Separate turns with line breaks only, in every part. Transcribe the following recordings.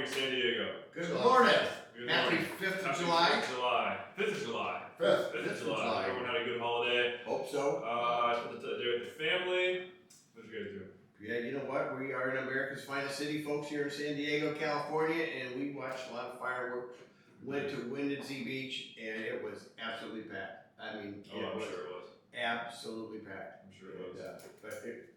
morning, San Diego.
Good morning.
Good
Happy
morning.
5th of
Happy
July.
5th of July. 5th of July.
5th
5th of
of
July.
July.
Everyone had a good holiday.
Hope so.
I spent the day with the family. What did you guys do?
Yeah, you know what? We are in America's finest city, folks, here in San Diego, California, and we watched a lot of fireworks. Went to Windansea Beach, and it was absolutely packed. I mean,
I'm sure it was.
absolutely packed.
I'm sure it was.
But it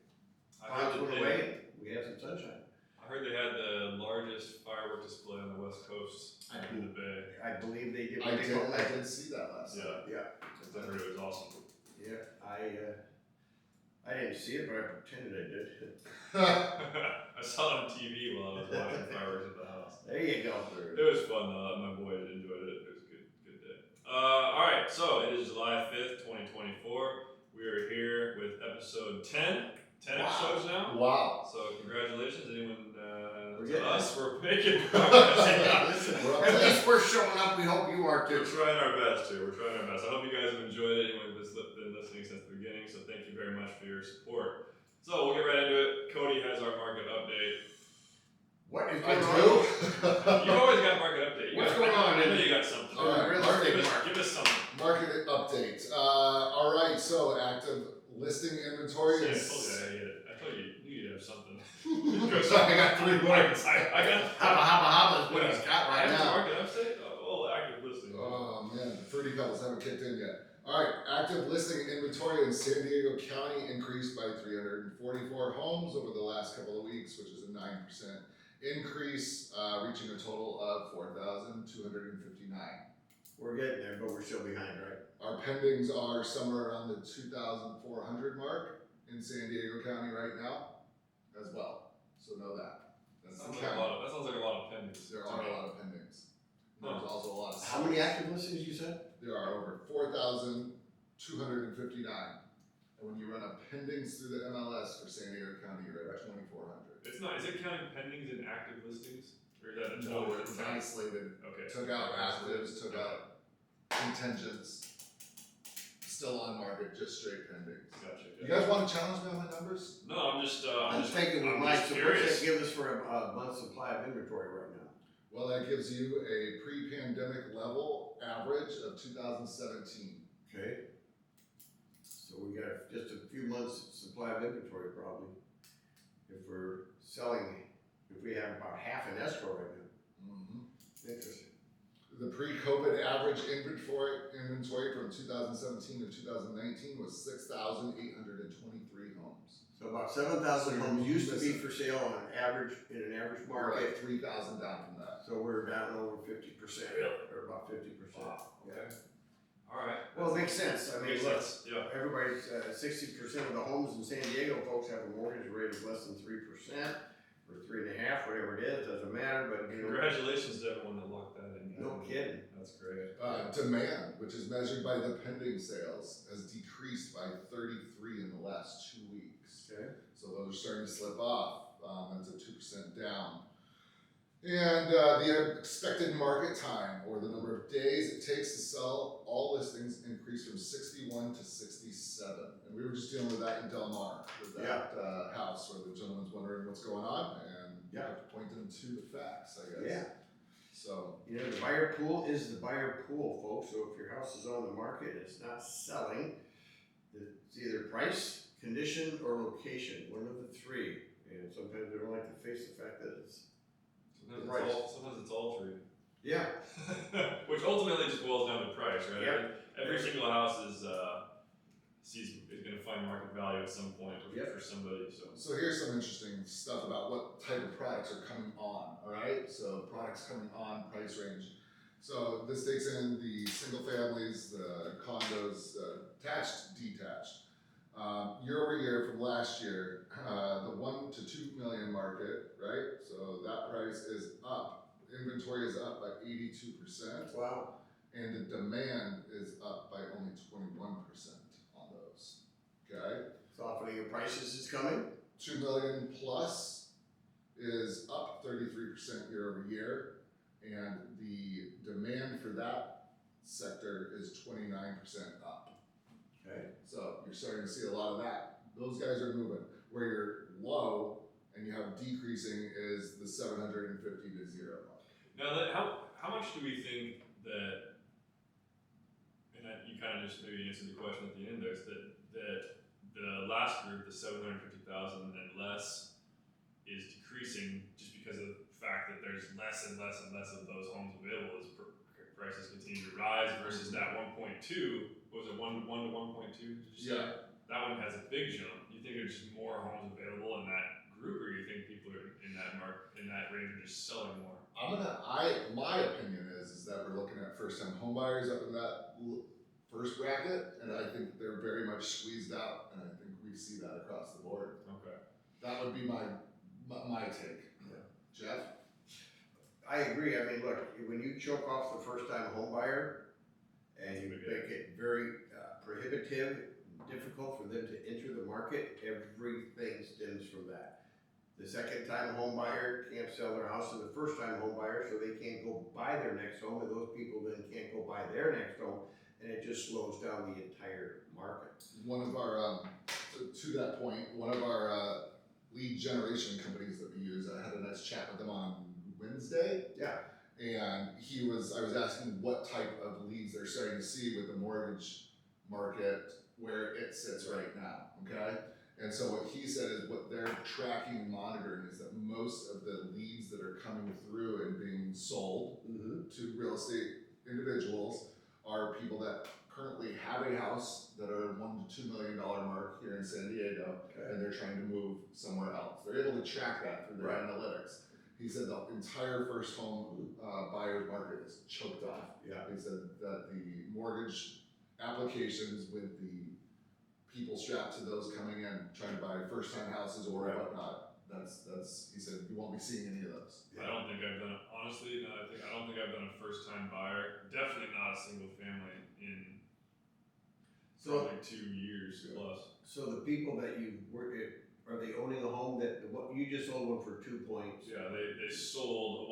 I
clouds
heard,
went
that
away, and we had some sunshine.
I heard they had the largest firework display on the West Coast in the Bay.
I believe they did.
I
what they call that.
did see that last night.
Yeah.
Yeah,
I heard it was awesome.
yeah. I didn't see it, but I pretended I did.
I saw it on TV while I was watching fireworks at the house.
There you go.
It was fun though. My boy enjoyed it. It was a good day. All right, so it is July 5th, 2024. We are here with episode 10. 10 episodes now.
Wow.
So congratulations, anyone
We're
to
getting
us. We're making progress.
Listen, at least we're showing up. We hope you are
We're
too.
trying our best here. We're trying our best. I hope you guys have enjoyed it. Anyone who's been listening since the beginning, so thank you very much for your support. So we'll get right into it. Cody has our market update.
What is
I
going
do.
on?
You always got market update.
What's going on?
I know you got something.
All right,
Real
market-
estate
Give us something.
Market update. All right, so active listing inventory
Yeah, I
is.
told you I hate it. I thought you knew you'd have something.
I got 3 points.
I got
Haba is what he's got right
active
now.
market update. Oh, active listing.
Oh man, the 30 couples haven't kicked in yet. All right, active listing inventory in San Diego County increased by 344 homes over the last couple of weeks, which is a 9% increase, reaching a total of 4,259.
We're getting there, but we're still behind, right?
Our pendings are somewhere around the 2,400 mark in San Diego County right now, as well. So know that. That's the count.
That sounds like a lot of pendings.
There are a lot of pendings. There's also a lot of.
How many active listings you said?
There are over 4,259. And when you run a pendings through the MLS for San Diego County, you're at 2,400.
It's not. Is it counting pendings and active listings, or is that a
No,
total?
it's isolated.
Okay.
Took out actives, took out contingents. Still on market, just straight pendings.
Gotcha.
You guys want to challenge me on my numbers?
No, I'm just.
I'm thinking we
I'm
might.
just
So what's
curious.
that give us for a month's supply of inventory right now?
Well, that gives you a pre-pandemic level average of 2017.
Okay. So we got just a few months supply of inventory probably. If we're selling, if we have about half an escrow right now.
Mm-hmm.
Interesting.
The pre-COVID average inventory from 2017 to 2019 was 6,823 homes.
So about 7,000 homes used to be for sale on an average, in an average
We're
market.
like 3,000 down from that.
So we're down over 50%, or about 50%.
Okay. All right.
Well, it makes sense. I mean,
Makes
look,
sense. Yeah.
everybody's 60% of the homes in San Diego, folks, have a mortgage rate of less than 3% or 3.5%, whatever it is. Doesn't matter. But you know,
Congratulations to everyone that locked that in.
no kidding.
That's great.
Demand, which is measured by the pending sales, has decreased by 33 in the last 2 weeks.
Okay.
So those are starting to slip off. That's a 2% down. And the expected market time, or the number of days it takes to sell all listings, increased from 61 to 67. And we were just dealing with that in Del Mar, with that house where the gentleman's wondering what's going on, and you have to point them to the facts, I guess.
Yeah.
So,
You know, the buyer pool is the buyer pool, folks. So if your house is on the market, it's not selling. It's either price, condition, or location. One of the three. And sometimes they don't like to face the fact that it's
Sometimes it's all three.
yeah.
Which ultimately just boils down to price, right?
Yep.
Every single house is going to find market value at some point
Yep.
for somebody.
So here's some interesting stuff about what type of products are coming on, all right? So products coming on, price range. So this takes in the single families, the condos, attached, detached. Year over year from last year, the 1 to 2 million market, right? So that price is up. Inventory is up by 82%,
Wow.
and the demand is up by only 21% on those. Okay?
Softening of prices is coming.
2 million plus is up 33% year over year, and the demand for that sector is 29% up.
Okay.
So you're starting to see a lot of that. Those guys are moving. Where you're low and you have decreasing is the 750 to 0 mark.
Now, how much do we think that, and you kind of just maybe answered the question at the end there, is that the last group, the 750,000 and less, is decreasing just because of the fact that there's less and less and less of those homes available as prices continue to rise versus that 1.2, what was it, 1 to 1.2? Did you say?
Yeah.
That one has a big jump. You think there's just more homes available in that group, or you think people are in that range are just selling more?
My opinion is that we're looking at first time home buyers up in that first bracket, and I think they're very much squeezed out, and I think we see that across the board.
Okay.
That would be my take.
Yeah.
Jeff?
I agree. I mean, look, when you choke off the first time home buyer and you make it very prohibitive, difficult for them to enter the market, everything stems from that. The second time home buyer can't sell their house to the first time home buyer, so they can't go buy their next home, and those people then can't go buy their next home, and it just slows down the entire market.
One of our, to that point, one of our lead generation companies that we use, I had a nice chat with them on Wednesday.
Yeah.
And I was asking what type of leads they're starting to see with the mortgage market where it sits right now, okay? And so what he said is what they're tracking and monitoring is that most of the leads that are coming through and being sold to real estate individuals are people that currently have a house that are $1 to $2 million mark here in San Diego, and they're trying to move somewhere else. They're able to track that through their analytics. He said the entire first home buyer's market is choked off.
Yeah.
He said that the mortgage applications with the people strapped to those coming in trying to buy first time houses or whatnot, that's he said you won't be seeing any of those.
I don't think I've done it, honestly, I don't think I've done a first time buyer, definitely not a single family in probably 2 years plus.
So the people that you work at, are they owning a home that, what, you just sold one for 2 points?
Yeah, they sold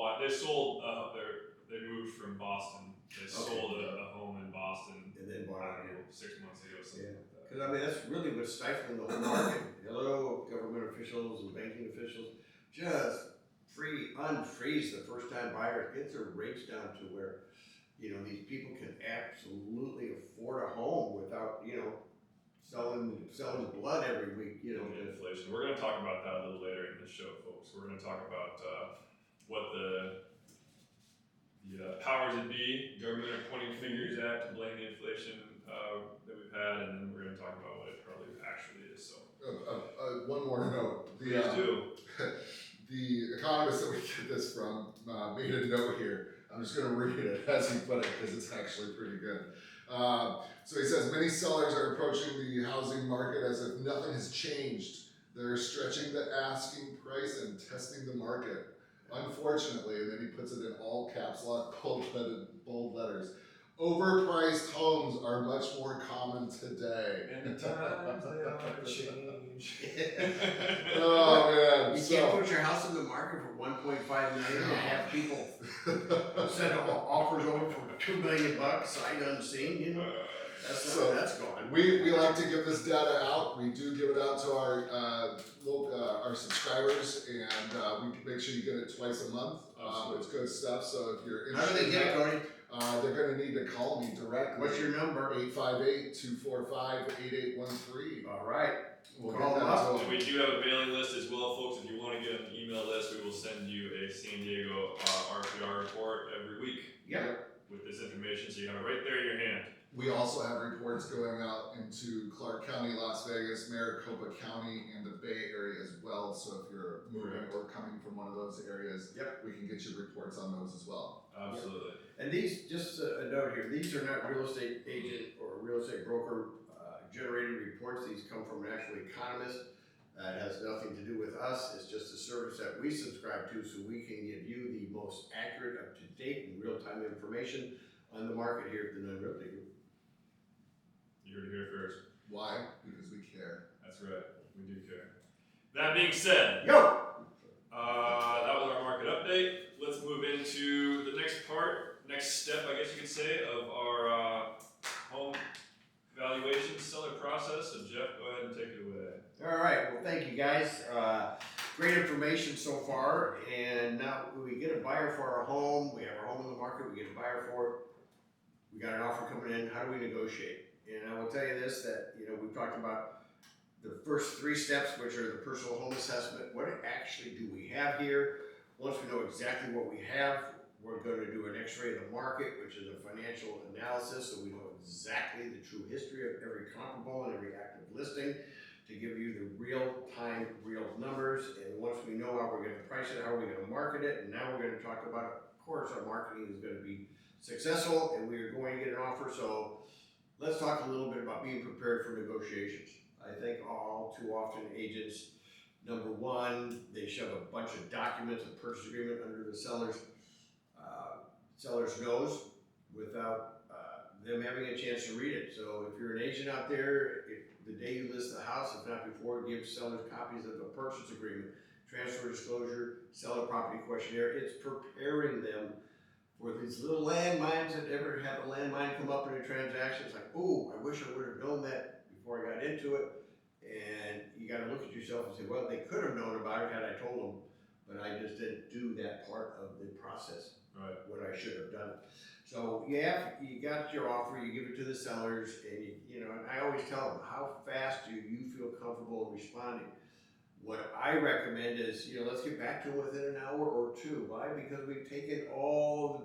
they moved from Boston. They sold a home in Boston,
And then bought
I
it
don't
here.
know, 6 months ago, something like that.
Because I mean, that's really what's stifling the whole market. Hello, government officials and banking officials, just unfreeze the first time buyers, get their rates down to where, these people can absolutely afford a home without, selling blood every week,
Inflation. We're going to talk about that a little later in the show, folks. We're going to talk about what the powers that be, government are pointing fingers at to blame the inflation that we've had, and then we're going to talk about what it probably actually is. So,
One more note.
please do.
The economist that we get this from made a note here. I'm just going to read it as he put it because it's actually pretty good. So he says, many sellers are approaching the housing market as if nothing has changed. They're stretching the asking price and testing the market. Unfortunately, and then he puts it in all caps lock, bold letters, overpriced homes are much more common today.
And the times they are change.
Oh man.
You can't put your house in the market for 1.5 million and have people send offers over for $2 million sight unseen, that's gone.
We like to give this data out. We do give it out to our subscribers, and we make sure you get it twice a month. It's good stuff. So if you're
How do they get it, Cody?
they're going to need to call me directly.
What's your number?
858-245-8813.
All right.
We'll
Call
get
them
that
up.
to
And we do have a mailing list as well, folks. If you want to get an email list, we will send you a San Diego RPR report every week
Yep.
with this information, so you have it right there in your hand.
We also have reports going out into Clark County, Las Vegas, Maricopa County, and the Bay Area as well. So if you're moving or coming from one of those areas, we can get you reports on those as well.
Absolutely.
And these, just a note here, these are not real estate agent or real estate broker generated reports. These come from an actual economist. It has nothing to do with us. It's just a service that we subscribe to so we can give you the most accurate, up-to-date, and real-time information on the market here at the Nunn Realty Group.
You heard it here first.
Why? Because we care.
That's right. We do care. That being said,
Yo!
that was our market update. Let's move into the next step, I guess you could say, of our home valuation seller process. So Jeff, go ahead and take it away.
All right, well, thank you guys. great information so far, and now we get a buyer for our home, we have our home in the market, we get a buyer for it. We got an offer coming in, how do we negotiate? And I will tell you this, that, you know, we've talked about the first 3 steps, which are the personal home assessment. What actually do we have here? Once we know exactly what we have, we're going to do an x-ray of the market, which is a financial analysis, so we know exactly the true history of every comparable and every active listing to give you the real-time, real numbers. And once we know how we're going to price it, how we're going to market it, and now we're going to talk about, of course, our marketing is going to be successful, and we are going to get an offer. So let's talk a little bit about being prepared for negotiations. I think all too often agents, number one, they shove a bunch of documents, a purchase agreement under the seller's nose without them having a chance to read it. So if you're an agent out there, if the day you list the house, if not before, give sellers copies of the purchase agreement, transfer disclosure, seller property questionnaire. It's preparing them for these little landmines that ever have a landmine come up in a transaction. It's like, oh, I wish I would have known that before I got into it. And you got to look at yourself and say, well, they could have known about it had I told them, but I just didn't do that part of the process.
Right.
What I should have done. So yeah, you got your offer, you give it to the sellers, and you know, and I always tell them, how fast do you feel comfortable in responding? What I recommend is, you know, let's get back to it within an hour or 2. Why? Because we've taken all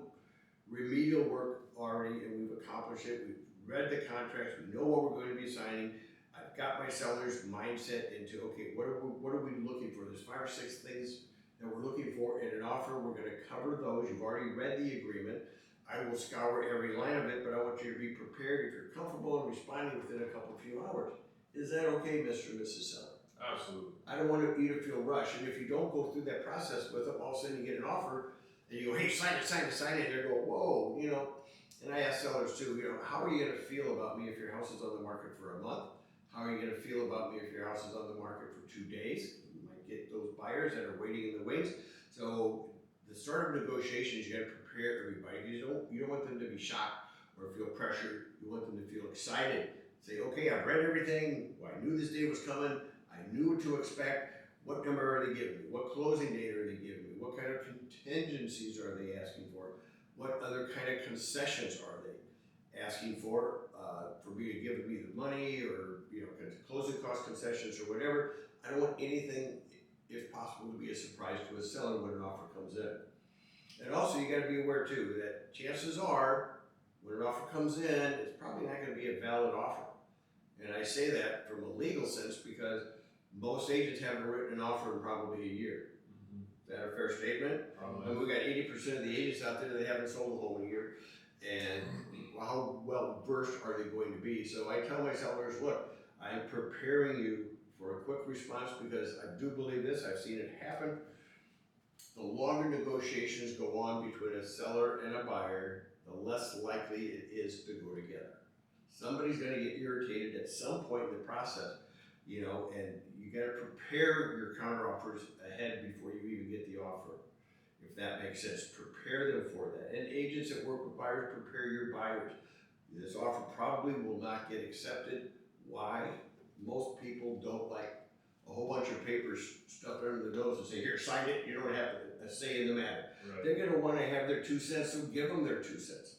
the remedial work already and we've accomplished it. We've read the contracts, we know what we're going to be signing. I've got my seller's mindset into, okay, what are we looking for? There's 5 or 6 things that we're looking for in an offer. We're going to cover those. You've already read the agreement. I will scour every line of it, but I want you to be prepared if you're comfortable in responding within a few hours. Is that okay, Mr. and Mrs. Seller?
Absolutely.
I don't want you to feel rushed. And if you don't go through that process with them, all of a sudden you get an offer and you go, hey, sign it, sign it, sign it. And they go, whoa, you know. And I ask sellers too, you know, how are you going to feel about me if your house is on the market for a month? How are you going to feel about me if your house is on the market for 2 days? You might get those buyers that are waiting in the wings. So the start of negotiations, you got to prepare everybody. You don't want them to be shocked or feel pressured. You want them to feel excited. Say, okay, I've read everything. Well, I knew this day was coming. I knew what to expect. What number are they giving me? What closing date are they giving me? What kind of contingencies are they asking for? What other kind of concessions are they asking for me to give me the money, or you know, closing cost concessions or whatever. I don't want anything, if possible, to be a surprise to a seller when an offer comes in. And also, you got to be aware too that chances are, when an offer comes in, it's probably not going to be a valid offer. And I say that from a legal sense because most agents haven't written an offer in probably a year. Is that a fair statement? And we got 80% of the agents out there that haven't sold a home in a year. And how well versed are they going to be? So I tell my sellers, look, I'm preparing you for a quick response because I do believe this. I've seen it happen. The longer negotiations go on between a seller and a buyer, the less likely it is to go together. Somebody's going to get irritated at some point in the process, you know, and you got to prepare your counteroffers ahead before you even get the offer. If that makes sense, prepare them for that. And agents that work with buyers, prepare your buyers. This offer probably will not get accepted. Why? Most people don't like a whole bunch of papers stuffed under the nose and say, here, sign it, you don't have a say in the matter.
Right.
They're gonna wanna have their 2 cents, so give them their 2 cents.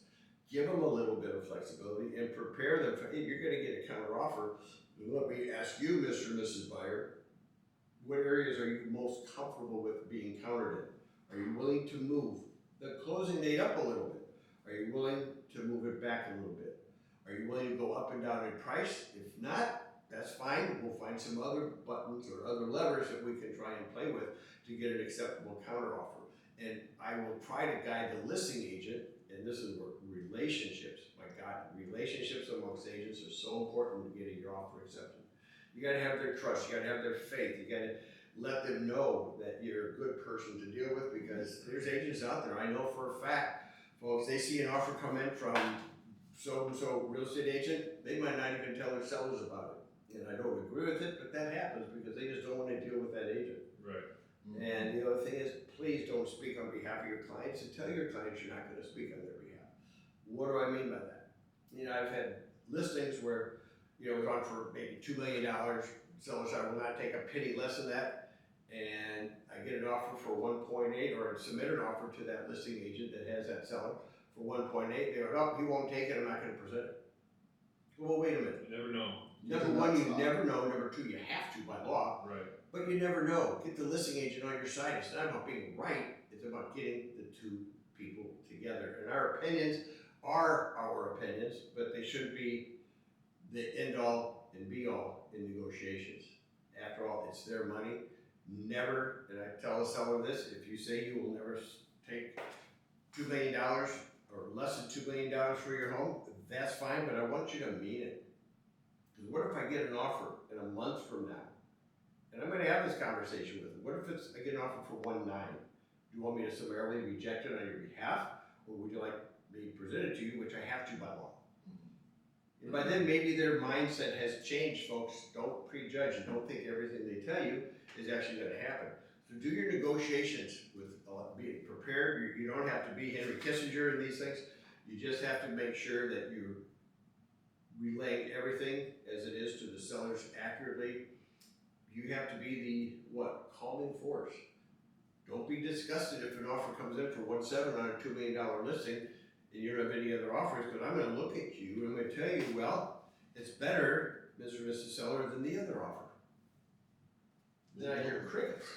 Give them a little bit of flexibility and prepare them for, hey, you're gonna get a counter offer. Let me ask you, Mr. and Mrs. Buyer, what areas are you most comfortable with being countered in? Are you willing to move the closing date up a little bit? Are you willing to move it back a little bit? Are you willing to go up and down in price? If not, that's fine. We'll find some other buttons or other levers that we can try and play with to get an acceptable counteroffer. And I will try to guide the listing agent, and this is where relationships, my God, relationships amongst agents are so important to getting your offer accepted. You gotta have their trust, you gotta have their faith, you gotta let them know that you're a good person to deal with, because there's agents out there, I know for a fact, folks, they see an offer come in from so-and-so real estate agent, they might not even tell their sellers about it. And I don't agree with it, but that happens because they just don't want to deal with that agent.
Right.
And the other thing is, please don't speak on behalf of your clients, and tell your clients you're not going to speak on their behalf. What do I mean by that? You know, I've had listings where, you know, it was on for maybe $2 million. Sellers said, I will not take a penny less than that. and I get an offer for 1.8, or submit an offer to that listing agent that has that seller for 1.8, they go, oh, he won't take it, I'm not gonna present it. Well, wait a minute.
You never know.
Number one, you never know. Number two, you have to by law,
Right.
but you never know. Get the listing agent on your side. It's not about being right, it's about getting the two people together. And our opinions are our opinions, but they shouldn't be the end all and be all in negotiations. After all, it's their money. Never, and I tell the seller this, if you say you will never take $2 million or less than $2 million for your home, that's fine, but I want you to mean it. Because what if I get an offer in a month from now, and I'm gonna have this conversation with them, what if I get an offer for 1.9? Do you want me to summarily reject it on your behalf, or would you like me to present it to you, which I have to by law? And by then, maybe their mindset has changed, folks. Don't prejudge and don't think everything they tell you is actually gonna happen. So do your negotiations with, be prepared. You don't have to be Henry Kissinger in these things. You just have to make sure that you're relaying everything as it is to the sellers accurately. You have to be the, calming force. Don't be disgusted if an offer comes in for 1.7 on a $2 million listing and you don't have any other offers, because I'm gonna look at you and I'm gonna tell you, well, it's better, Mr. and Mrs. Seller, than the other offer. Then I hear crickets.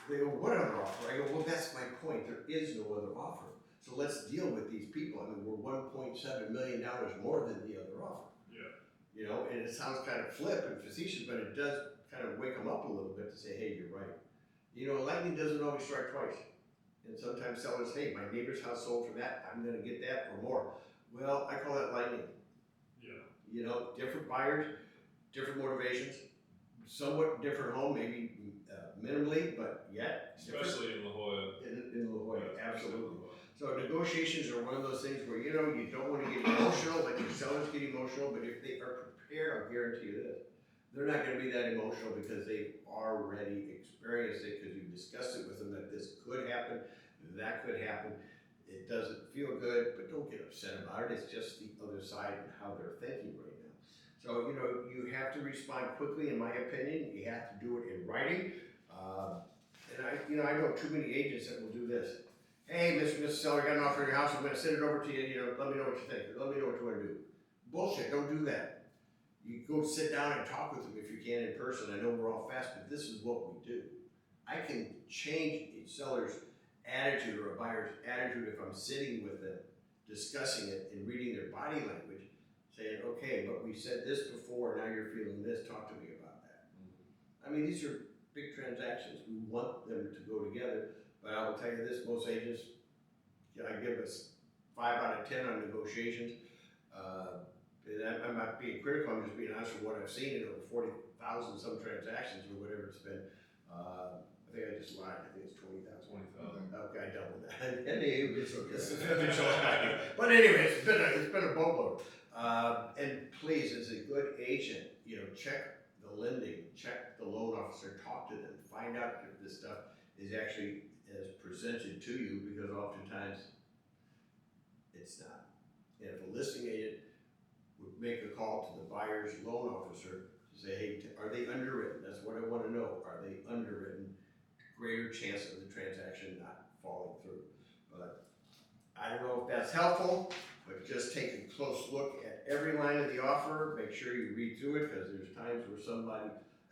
They go, what other offer? I go, well, that's my point. There is no other offer. So let's deal with these people. I mean, we're $1.7 million more than the other offer.
Yeah.
You know, and it sounds kind of flip and facetious, but it does kind of wake them up a little bit to say, hey, you're right. You know, lightning doesn't always strike twice. And sometimes sellers, hey, my neighbor's house sold for that, I'm gonna get that or more. Well, I call that lightning.
Yeah.
You know, different buyers, different motivations, somewhat different home, maybe minimally, but yet different.
Especially in La Jolla.
In La Jolla,
Yeah,
absolutely.
La Jolla.
So negotiations are one of those things where, you know, you don't wanna get emotional, like your sellers get emotional, but if they are prepared, I'll guarantee you this, they're not gonna be that emotional because they've already experienced it, because you've discussed it with them that this could happen, that could happen. It doesn't feel good, but don't get upset about it. It's just the other side and how they're thinking right now. So, you know, you have to respond quickly, in my opinion. You have to do it in writing. And I know too many agents that will do this. Hey, Mr. and Mrs. Seller, got an offer in your house. I'm gonna send it over to you. You know, let me know what you think. Let me know what you wanna do. Bullshit, don't do that. You go sit down and talk with them if you can in person. I know we're all fast, but this is what we do. I can change a seller's attitude or a buyer's attitude if I'm sitting with them, discussing it and reading their body language, saying, okay, but we said this before, now you're feeling this, talk to me about that. I mean, these are big transactions. We want them to go together, but I will tell you this, most agents, I give us 5 out of 10 on negotiations. And I'm not being critical, I'm just being honest with what I've seen in over 40,000 some transactions or whatever it's been. I think I just lied, I think it's 20,000.
20,000.
Okay, I doubled that. Anyway,
It's okay.
but anyway, it's been a boatload. And please, as a good agent, you know, check the lending, check the loan officer, talk to them, find out if this stuff is actually as presented to you, because oftentimes it's not. And if a listing agent would make a call to the buyer's loan officer to say, hey, are they underwritten? That's what I want to know. Are they underwritten? Greater chance of the transaction not falling through. But I don't know if that's helpful, but just take a close look at every line of the offer. Make sure you read through it, because there's times where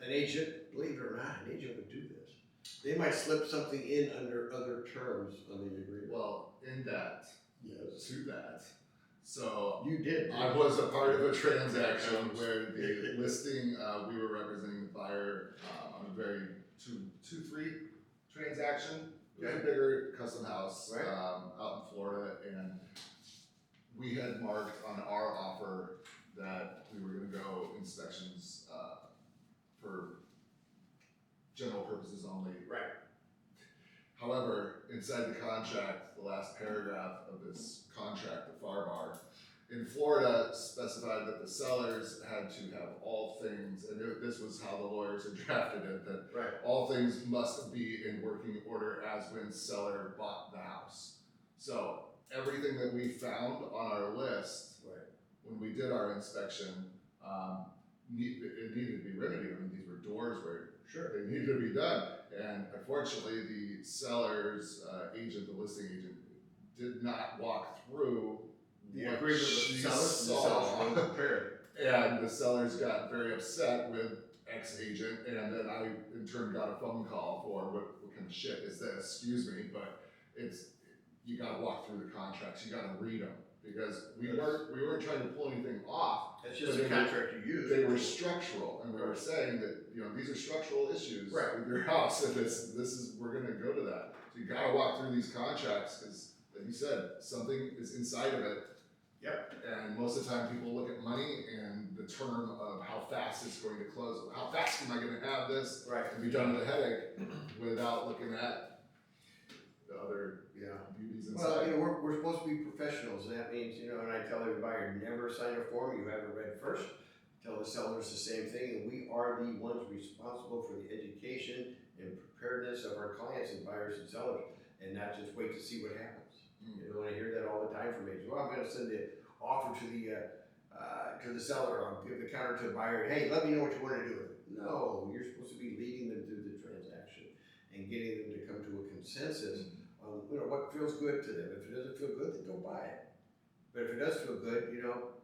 an agent, believe it or not, an agent would do this. They might slip something in under other terms on the agreement.
Well, in that,
Yes.
to that, so
You did.
I was a part of a transaction where the listing, we were representing the buyer on a very two-three transaction. It was a bigger custom house
Right.
out in Florida, and we had marked on our offer that we were gonna go inspections for general purposes only.
Right.
However, inside the contract, the last paragraph of this contract, the FAR in Florida specified that the sellers had to have all things, and this was how the lawyers had drafted it, that
Right.
all things must be in working order as when seller bought the house. So everything that we found on our list
Right.
when we did our inspection, it needed to be remedied. I mean, these were doors where
Sure.
they needed to be done. And unfortunately, the seller's agent, the listing agent, did not walk through
The
what
agreement with
she
the sellers, and the
saw.
sellers weren't prepared.
And the sellers got very upset with ex-agent, and then I in turn got a phone call for what kind of shit is this, excuse me, but you gotta walk through the contracts, you gotta read them, because we weren't trying to pull anything off.
That's just
But
a contract you use.
They were structural, and we were saying that, these are structural issues
Right.
with your house, and this is, we're gonna go to that. So you gotta walk through these contracts, cause like you said, something is inside of it.
Yep.
And most of the time, people look at money and the term of how fast it's going to close. How fast am I going to have this
Right.
and be done with a headache without looking at the other
Yeah.
beauties
Well,
inside?
we're supposed to be professionals, and that means, and I tell every buyer, never sign a form you haven't read first. Tell the sellers the same thing, and we are the ones responsible for the education and preparedness of our clients and buyers and sellers, and not just wait to see what happens. And I hear that all the time from agents. Well, I'm gonna send the offer to the seller, I'll give the counter to the buyer, hey, let me know what you wanna do with it. No, you're supposed to be leading them through the transaction and getting them to come to a consensus on, what feels good to them. If it doesn't feel good, then don't buy it. But if it does feel good,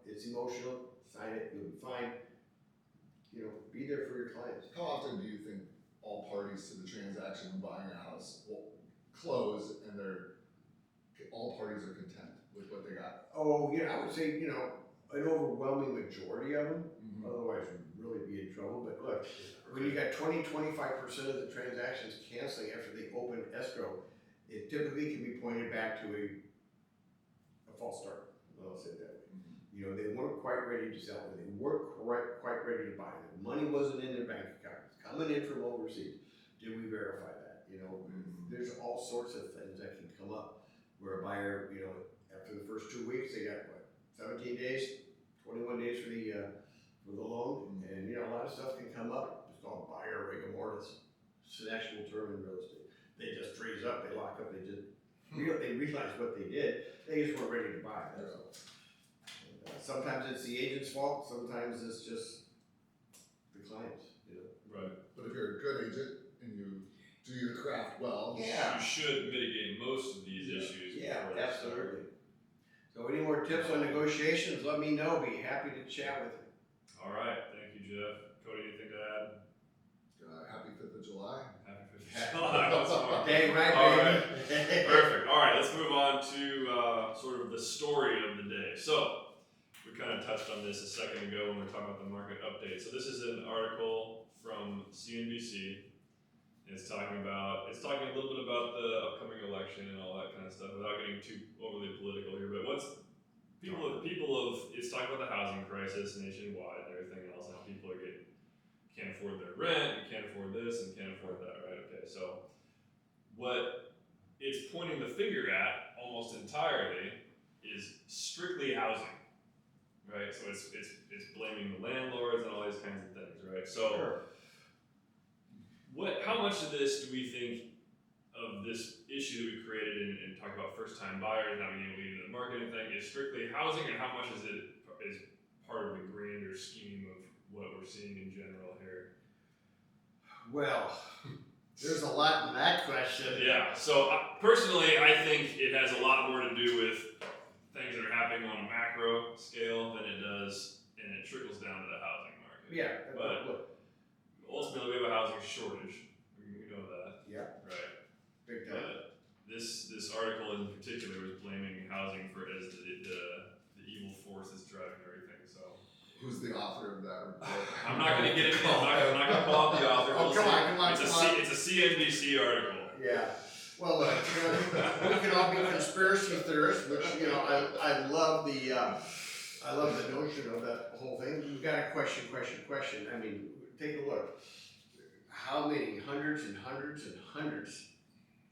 it's emotional, sign it, you'll be fine. Be there for your clients.
How often do you think all parties to the transaction of buying a house will close and all parties are content with what they got?
Oh, I would say, an overwhelming majority of them, otherwise we'd really be in trouble. But look, when you got 25% of the transactions canceling after they open escrow, it typically can be pointed back to a false start. I'll say it that way. They weren't quite ready to sell it. They weren't quite ready to buy it. The money wasn't in their bank account. It's coming in from overseas. Did we verify that? There's all sorts of things that can come up where a buyer, after the first 2 weeks, they got 17 days, 21 days for the loan, and a lot of stuff can come up. It's called buyer rigor mortis. It's an actual term in real estate. They just freeze up, they lock up, they realize what they did. They just weren't ready to buy. That's all. And, sometimes it's the agent's fault. Sometimes it's just the client's.
Right.
But if you're a good agent and you do your craft well,
Yeah.
You should mitigate most of these issues.
Yeah,
before they start.
absolutely. So any more tips on negotiations, let me know, be happy to chat with you.
All right. Thank you, Jeff. Cody, anything to add?
happy 5th of July.
Happy 5th of July. That's smart.
Dang right,
All
baby.
Perfect. All right, let's move on to sort of the story of the day. So, we kind of touched on this a second ago when we were talking about the market update. So, this is an article from CNBC. It's talking a little bit about the upcoming election and all that kind of stuff without getting too overly political here. But it's talking about the housing crisis nationwide and everything else, and how people can't afford their rent, and can't afford this, and can't afford that, right? Okay, so what it's pointing the finger at almost entirely is strictly housing, right? So it's blaming the landlords and all these kinds of things, right? So
Sure.
how much of this do we think of this issue that we created and talk about first-time buyers not being able to get into the market and thing is strictly housing, and how much is part of the grander scheme of what we're seeing in general here?
Well, there's a lot in that question.
Yeah, so personally, I think it has a lot more to do with things that are happening on a macro scale than it does, and it trickles down to the housing market.
Yeah,
But-
look,
Ultimately, we have a housing shortage. We know that,
yeah,
right?
big time.
But this article in particular was blaming housing as the evil force that's driving everything. So
Who's the author of that report?
I'm not going to get into it. I'm not going to pull out the author.
Oh,
We'll
come
see.
on, come on,
It's
come on.
it's a CNBC article.
Yeah. Well, look, we can all be conspiracy theorists, but I love the notion of that whole thing. We've got to question. I mean, take a look. How many hundreds and hundreds and hundreds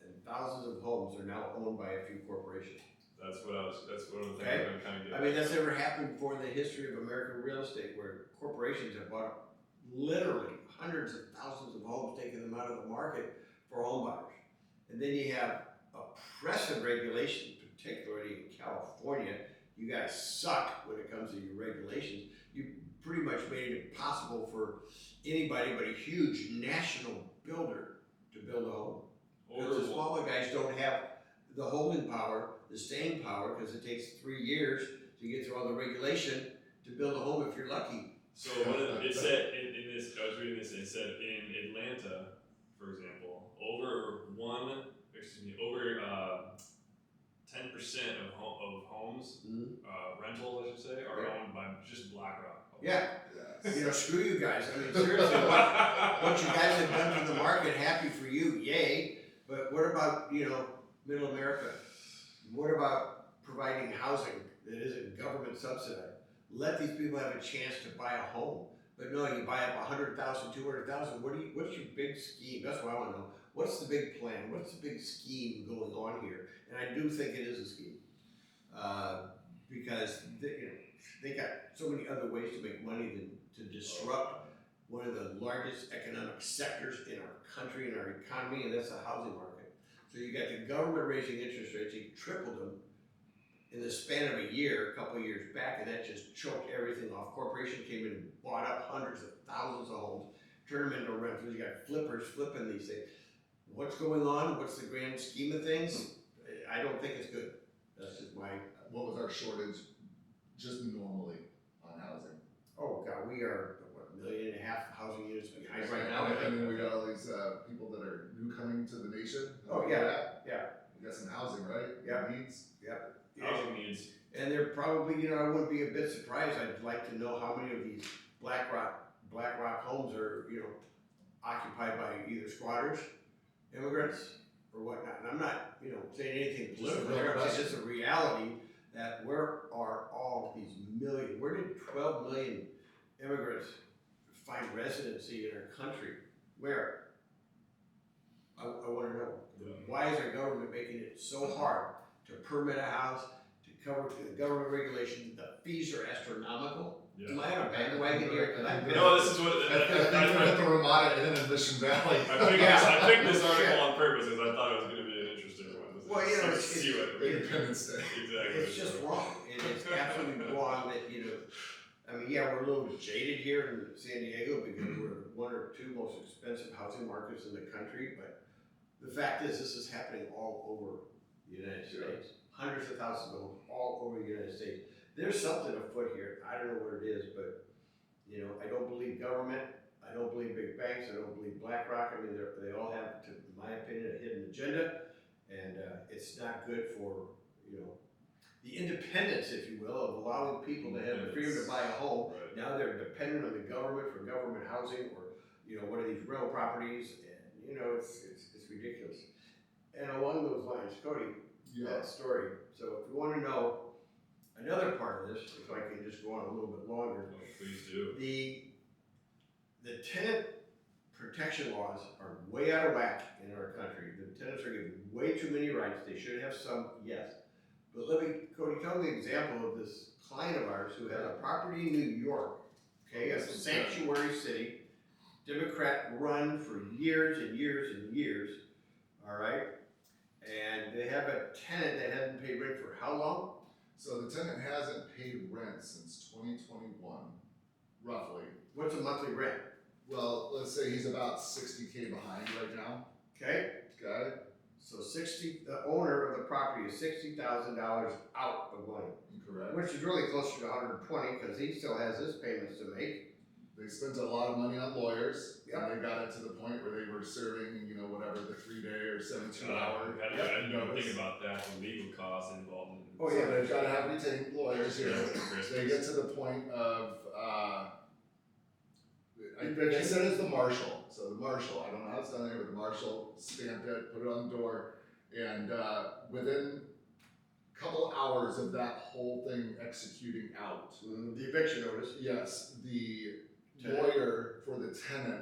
and thousands of homes are now owned by a few corporations?
That's one of the things
Okay.
I'm kind of getting.
I mean, that's never happened before in the history of American real estate, where corporations have bought up literally hundreds of thousands of homes, taking them out of the market for home buyers. And then you have oppressive regulation, particularly in California. You guys suck when it comes to your regulations. You pretty much made it impossible for anybody but a huge national builder to build a home. Because the smaller guys don't have the holding power, the staying power, because it takes 3 years to get through all the regulation to build a home if you're lucky.
So it said in this, I was reading this, and it said in Atlanta, for example, over 10% of homes, rentals, I should say, are owned by just BlackRock.
Yeah,
Yes.
you know, screw you guys. I mean, seriously, what you guys have done for the market, happy for you, yay. But what about, you know, middle America? What about providing housing that isn't government subsidized? Let these people have a chance to buy a home. But no, you buy up 100,000, 200,000. What's your big scheme? That's what I want to know. What's the big plan? What's the big scheme going on here? And I do think it is a scheme, because they got so many other ways to make money than to disrupt one of the largest economic sectors in our country and our economy, and that's the housing market. So you got the government raising interest rates; they tripled them in the span of a year, a couple of years back, and that just choked everything off. Corporation came in and bought up hundreds of thousands of homes, turned them into rentals. You got flippers flipping these things. What's going on? What's the grand scheme of things? I don't think it's good. That's just my.
What was our shortage just normally on housing?
Oh God, we are what, 1.5 million housing units behind right
And-
now.
And then we got all these people that are new coming to the nation.
Oh, yeah.
We got some housing, right?
Yeah.
Needs.
Housing needs.
And they're probably, I wouldn't be a bit surprised. I'd like to know how many of these BlackRock homes are, occupied by either squatters, immigrants, or whatnot. And I'm not, saying anything political here. I'm saying it's a reality that where are all these where did 12 million immigrants find residency in our country? Where? I want to know. Why is our government making it so hard to permit a house, to cover the government regulation? The fees are astronomical.
Yeah.
Am I on a bandwagon here?
No, this is what
I think we're at the Ramada Inn in Mission Valley.
I picked this article on purpose because I thought it was going to be an interesting one.
Well,
See what
Independence Day.
exactly.
It's just wrong, and it's absolutely wrong that, we're a little jaded here in San Diego because we're one or two most expensive housing markets in the country, but the fact is, this is happening all over the United States. Hundreds of thousands of homes all over the United States. There's something afoot here. I don't know what it is, but, I don't believe government. I don't believe big banks. I don't believe BlackRock. I mean, they all have, in my opinion, a hidden agenda. And it's not good for, the independence, if you will, of allowing people to have the freedom to buy a home.
Right.
Now they're dependent on the government for government housing or, one of these rental properties. And, it's ridiculous. And along those lines, Cody, that story. So if you want to know another part of this, if I can just go on a little bit longer.
Oh, please do.
The tenant protection laws are way out of whack in our country. The tenants are given way too many rights. They should have some, yes. But Cody, tell me the example of this client of ours who has a property in New York, okay, a sanctuary city, Democrat run for years and years and years, all right? And they have a tenant that hasn't paid rent for how long?
So the tenant hasn't paid rent since 2021, roughly.
What's a monthly rent?
Well, let's say he's about 60K behind right now.
Okay,
Okay?
so the owner of the property is $60,000 out of money,
Correct.
which is really closer to 120 because he still has his payments to make.
They spent a lot of money on lawyers.
Yep.
And they got it to the point where they were serving, whatever the 3-day or 72-hour.
I didn't even think about that. The legal costs involved.
Oh,
So
yeah.
they've got to have retained lawyers here. They get to the point of, they said it's the marshal. So the marshal, I don't know how it's done there, but the marshal stamped it, put it on the door, and within a couple hours of that whole thing executing out,
The eviction notice.
yes, the
Tenant.
lawyer for the tenant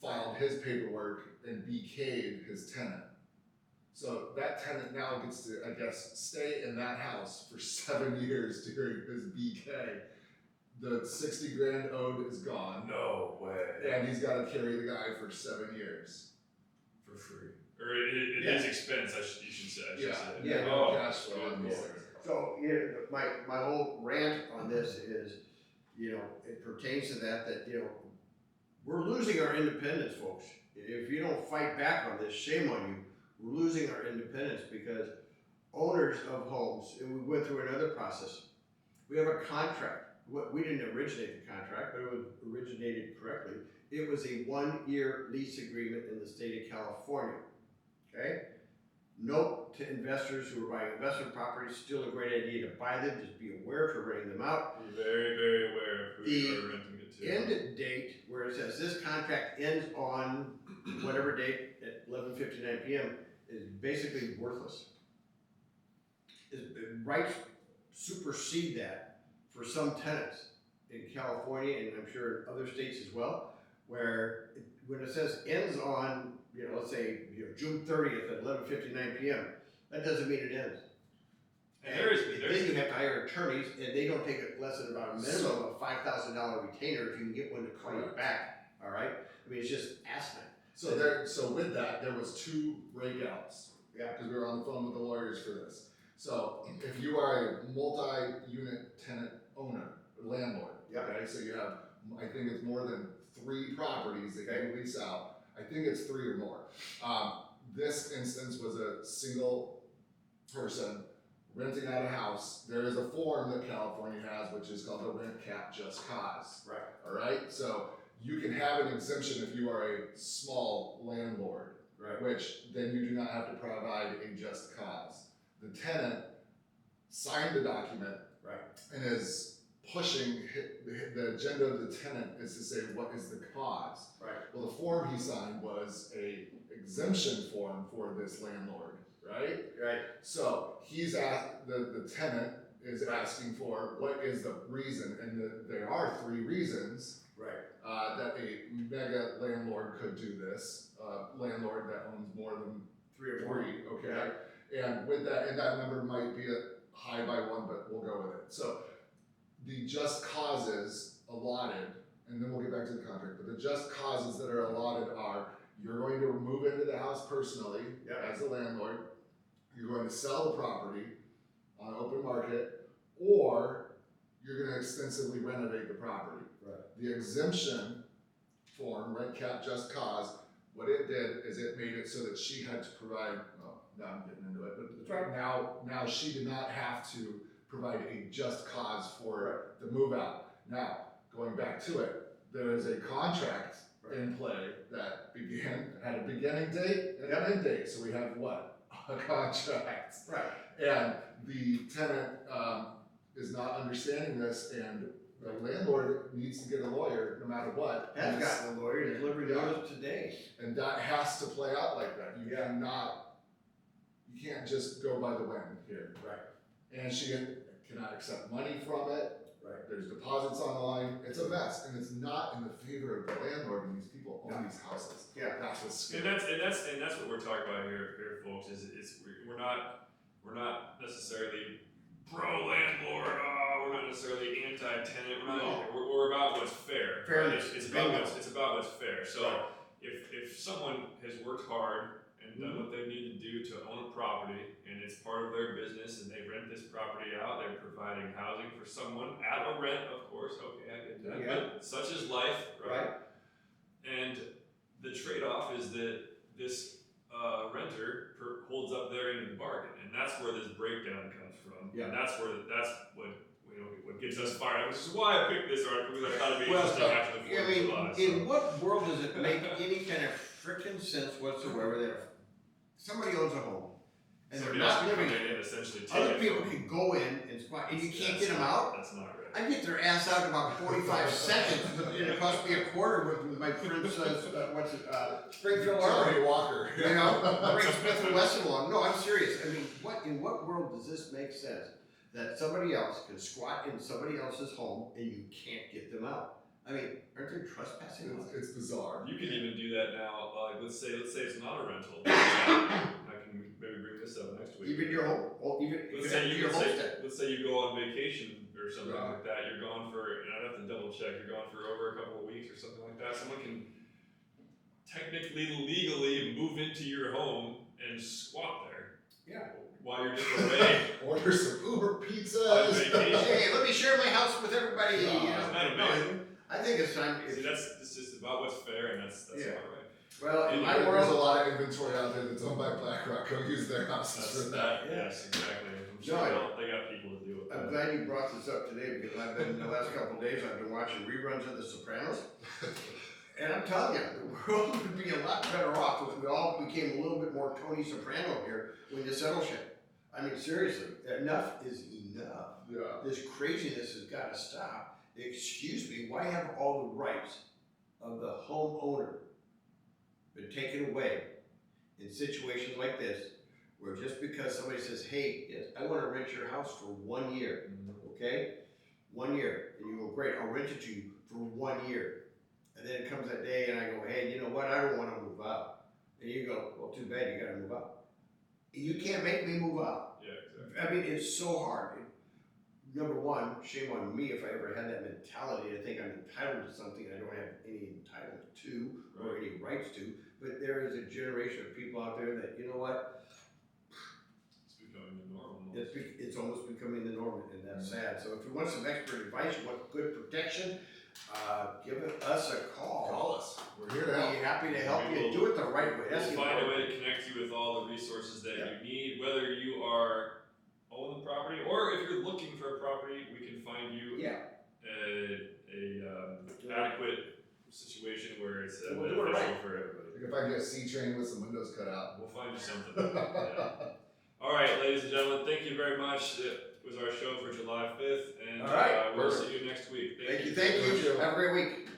filed his paperwork and BK'd his tenant. So that tenant now gets to, I guess, stay in that house for 7 years during his BK. The 60 grand owed is gone,
No way.
and he's got to carry the guy for 7 years for free.
Or it is expense. You should say. I should say.
Yeah.
Oh,
Cash flow on
good
these
lord.
things.
So, my whole rant on this is, you know, it pertains to that, you know, we're losing our independence, folks. If you don't fight back on this, shame on you. We're losing our independence because owners of homes, and we went through another process. We have a contract. We didn't originate the contract, but it was originated correctly. It was a 1-year lease agreement in the state of California. Okay? Note to investors who are buying investment properties, still a great idea to buy them. Just be aware if you're renting them out.
Be very, very aware of who you are renting it to.
End date where it says this contract ends on whatever date at 11:59 p.m. is basically worthless. Rights supersede that for some tenants in California, and I'm sure in other states as well, where when it says ends on, you know, let's say, you know, June 30th at 11:59 p.m., that doesn't mean it ends.
And
then you have to hire attorneys, and they don't take it less than about a minimum of $5,000 retainer if you can get one to call you back. All right, I mean, it's just asinine.
So with that, there was 2 breakouts.
Yeah.
Because we were on the phone with the lawyers for this. So if you are a multi-unit tenant owner, landlord,
Yeah.
okay, so you have, I think it's more than 3 properties that you lease out. I think it's 3 or more. This instance was a single person renting out a house. There is a form that California has, which is called the rent cap just cause.
Right.
All right, so you can have an exemption if you are a small landlord,
Right.
which then you do not have to provide a just cause. The tenant signed the document,
Right.
and is pushing the agenda of the tenant is to say what is the cause.
Right.
Well, the form he signed was a exemption form for this landlord, right?
Right.
So he's at the tenant is asking for what is the reason, and there are 3 reasons
Right.
that a mega landlord could do this. Landlord that owns more than
3 or 4.
3, okay? And with that, and that number might be a high by 1, but we'll go with it. So the just causes allotted, and then we'll get back to the contract, but the just causes that are allotted are you're going to move into the house personally as a landlord, you're going to sell the property on open market, or you're going to extensively renovate the property.
Right.
The exemption form, rent cap just cause, what it did is it made it so that she had to provide, well, now I'm getting into it, but now she did not have to provide a just cause for the move out. Now, going back to it, there is a contract in play that had a beginning date and an end date. So we have what? A contract.
Right.
And the tenant is not understanding this, and the landlord needs to get a lawyer no matter what.
Has gotten a lawyer, delivering notice today.
And that has to play out like that. You can't just go by the wind here.
Right.
And she cannot accept money from it.
Right.
There's deposits on the line. It's a mess, and it's not in the favor of the landlord when these people own these houses.
Yeah.
That's what's scary.
And that's what we're talking about here, folks. Is we're not necessarily pro landlord. We're not necessarily anti-tenant. We're about what's fair.
Fairness.
Right? It's about what's fair. So if someone has worked hard and done what they need to do to own a property, and it's part of their business, and they rent this property out, they're providing housing for someone at a rent, of course. Okay, I get that.
Yeah.
But such is life, right? And the trade-off is that this renter holds up their end of the bargain, and that's where this breakdown comes from.
Yeah.
And that's what gets us fired up, which is why I picked this article, because I thought it'd be interesting after the 4th of July.
In what world does it make any kind of frickin' sense whatsoever that if somebody owns a home and they're
Somebody else
not
can
living
come
in
in
it,
and essentially take
other
it
people
from-
can go in and squat, and you can't
That's
get them
not-
out?
That's not right.
I get their ass out in about 45 seconds, and it cost me a quarter with my Prince, Springfield Arbor.
Johnny Walker.
You know, bring Smith and Wesson along. No, I'm serious. I mean, in what world does this make sense? That somebody else can squat in somebody else's home and you can't get them out? I mean, aren't they trespassing?
It's bizarre.
You can even do that now. Let's say it's not a rental. I can maybe bring this up next week.
Even your home,
Let's say
your homestead.
let's say you go on vacation or something
Yeah.
like that. You're gone for, and I'd have to double check. You're gone for over a couple of weeks or something like that. Someone can technically, legally move into your home and squat there.
Yeah.
while you're just away
Order some Uber
on
pizzas.
vacation.
Hey, let me share my house with everybody. You know.
Isn't that amazing?
I think it's time.
See, it's just about what's fair, and that's
Yeah.
all right.
Well, in
And
my
There's a
world,
lot of inventory out there that's owned by BlackRock. Go use their houses
That's
for that.
that. Yes, exactly. I'm sure
No,
they got people to deal with
I'm
that.
glad you brought this up today because I've been, the last couple of days, I've been watching reruns of The Sopranos. And I'm telling you, the world would be a lot better off if we all became a little bit more Tony Soprano here when you settle shit. I mean, seriously, enough is enough.
Yeah.
This craziness has got to stop. Excuse me, why have all the rights of the homeowner been taken away in situations like this, where just because somebody says, hey, yes, I want to rent your house for 1 year, okay? 1 year, and you go, great, I'll rent it to you for 1 year. And then it comes that day and I go, hey, you know what, I don't want to move out. And you go, well, too bad, you got to move out. You can't make me move out.
Yeah, exactly.
I mean, it's so hard. Number one, shame on me if I ever had that mentality to think I'm entitled to something I don't have any entitlement to or any rights to. But there is a generation of people out there that, you know what,
It's becoming the norm.
it's almost becoming the norm, and that's sad. So if you want some expert advice, you want good protection, give us a call.
Call us. We're here to
We'll
help.
be happy to help
We
you
will-
do it the right way. That's
We'll
the
find a
important
way to connect you with all the resources that
Yeah.
you need, whether you are own the property or if you're looking for a property, we can find you
thing. Yeah.
a adequate situation where it's
We'll do it
beneficial
right.
for everybody.
We can find you a C-train with some windows cut out.
We'll find you something. Yeah. All right, ladies and gentlemen, thank you very much. It was our show for July 5th, and
All right.
we'll see you next week.
Thank you.
Thank you.
Have a great week.